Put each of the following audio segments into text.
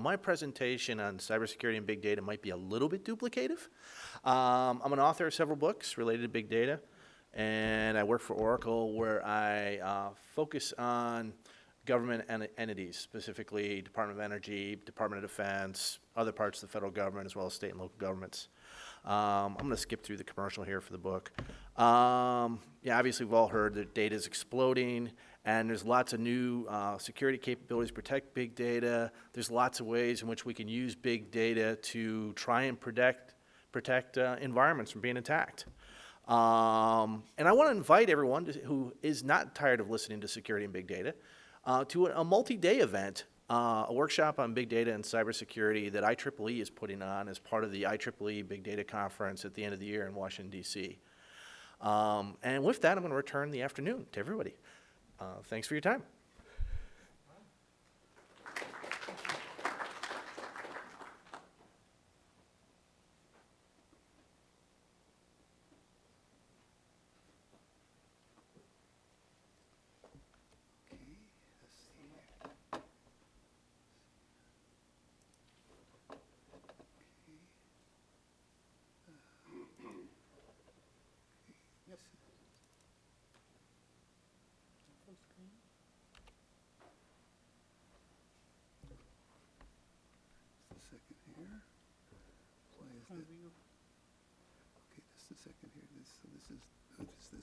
my presentation on cybersecurity and big data might be a little bit duplicative. I'm an author of several books related to big data, and I work for Oracle, where I focus on government entities, specifically Department of Energy, Department of Defense, other parts of the federal government, as well as state and local governments. I'm going to skip through the commercial here for the book. Yeah, obviously we've all heard that data is exploding, and there's lots of new security capabilities to protect big data. There's lots of ways in which we can use big data to try and protect environments from being attacked. And I want to invite everyone who is not tired of listening to security and big data to a multi-day event, a workshop on big data and cybersecurity that IEEE is putting on as part of the IEEE Big Data Conference at the end of the year in Washington, D.C. And with that, I'm going to return the afternoon to everybody. Thanks for your time.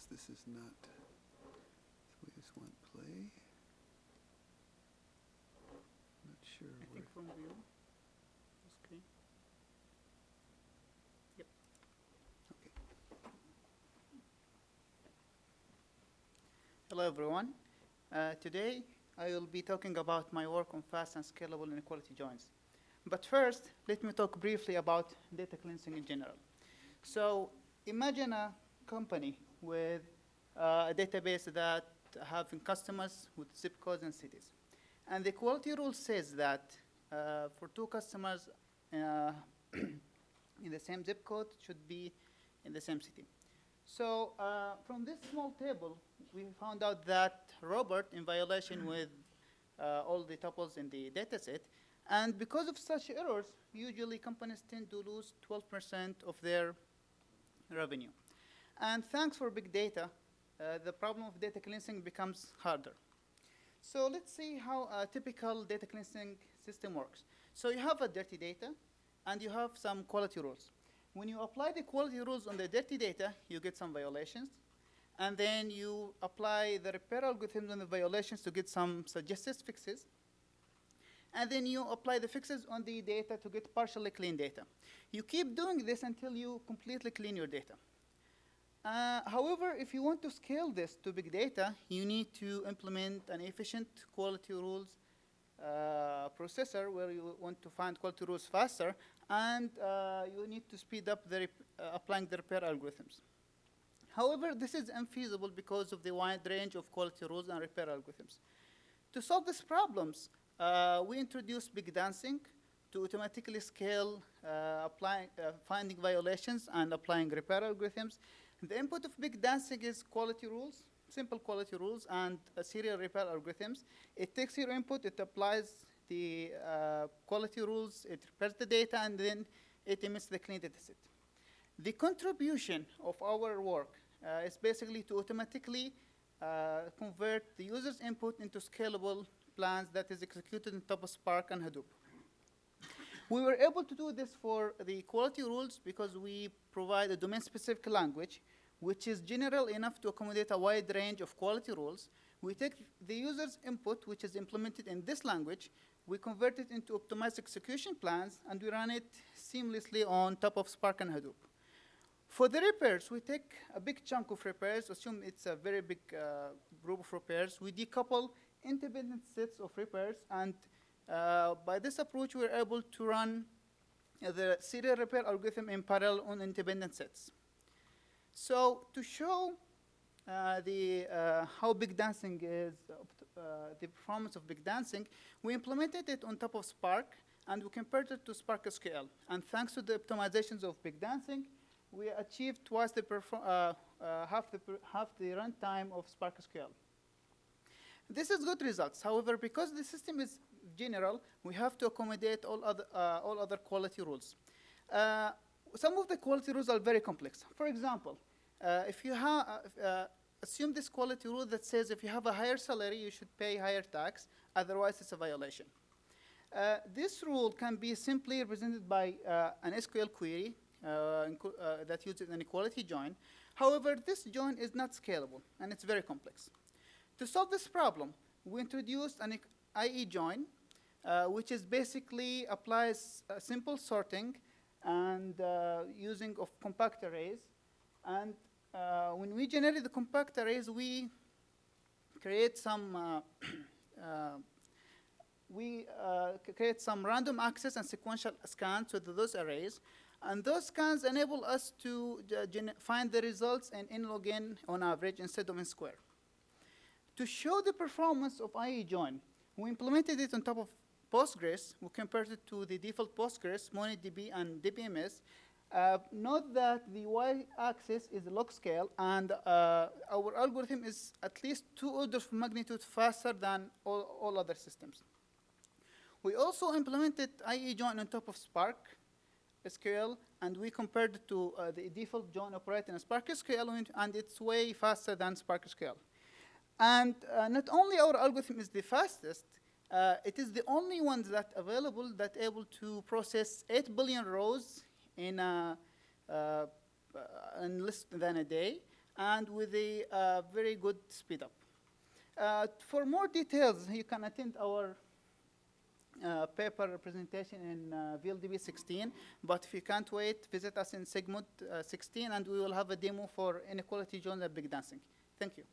This is not, so we just want play. Not sure I think from view. Okay. Yep. Okay. Hello, everyone. Today, I will be talking about my work on fast and scalable inequality joins. But first, let me talk briefly about data cleansing in general. So imagine a company with a database that having customers with zip codes and cities. And the quality rule says that for two customers in the same zip code should be in the same city. So from this small table, we found out that Robert in violation with all the tuples in the data set. And because of such errors, usually companies tend to lose 12% of their revenue. And thanks for big data, the problem of data cleansing becomes harder. So let's see how a typical data cleansing system works. So you have a dirty data, and you have some quality rules. When you apply the quality rules on the dirty data, you get some violations. And then you apply the repair algorithms on the violations to get some suggested fixes. And then you apply the fixes on the data to get partially clean data. You keep doing this until you completely clean your data. However, if you want to scale this to big data, you need to implement an efficient quality rules processor where you want to find quality rules faster, and you need to speed up the applying the repair algorithms. However, this is unfeasible because of the wide range of quality rules and repair algorithms. To solve these problems, we introduced BigDansing to automatically scale finding violations and applying repair algorithms. The input of BigDansing is quality rules, simple quality rules, and serial repair algorithms. It takes your input, it applies the quality rules, it repairs the data, and then it emits the clean data set. The contribution of our work is basically to automatically convert the user's input into scalable plans that is executed on top of Spark and Hadoop. We were able to do this for the quality rules because we provide a domain-specific language, which is general enough to accommodate a wide range of quality rules. We take the user's input, which is implemented in this language, we convert it into optimized execution plans, and we run it seamlessly on top of Spark and Hadoop. For the repairs, we take a big chunk of repairs, assume it's a very big group of repairs. We decouple independent sets of repairs, and by this approach, we're able to run the serial repair algorithm in parallel on independent sets. So to show how BigDansing is, the performance of BigDansing, we implemented it on top of Spark, and we compared it to Spark SQL. And thanks to the optimizations of BigDansing, we achieved twice the half the runtime of Spark SQL. This is good results. However, because the system is general, we have to accommodate all other quality rules. Some of the quality rules are very complex. For example, if you assume this quality rule that says if you have a higher salary, you should pay higher tax, otherwise it's a violation. This rule can be simply represented by an SQL query that uses an equality join. However, this join is not scalable, and it's very complex. To solve this problem, we introduced an IEJoin, which is basically applies simple sorting and using of compact arrays. And when we generate the compact arrays, we create some create some random access and sequential scans with those arrays. And those scans enable us to find the results in log n on average instead of in square. To show the performance of IEJoin, we implemented it on top of Postgres. We compared it to the default Postgres, MongoDB, and DBMS. Note that the y-axis is log scale, and our algorithm is at least 2 orders of magnitude faster than all other systems. We also implemented IEJoin on top of Spark SQL, and we compared it to the default join operator in Spark SQL, and it's way faster than Spark SQL. And not only our algorithm is the fastest, it is the only one that available that able to process 8 billion rows in less than a day, and with a very good speed up. For more details, you can attend our paper presentation in XLDB-2016, but if you can't wait, visit us in Sigmund 16, and we will have a demo for Inequality Join at BigDansing. Thank you.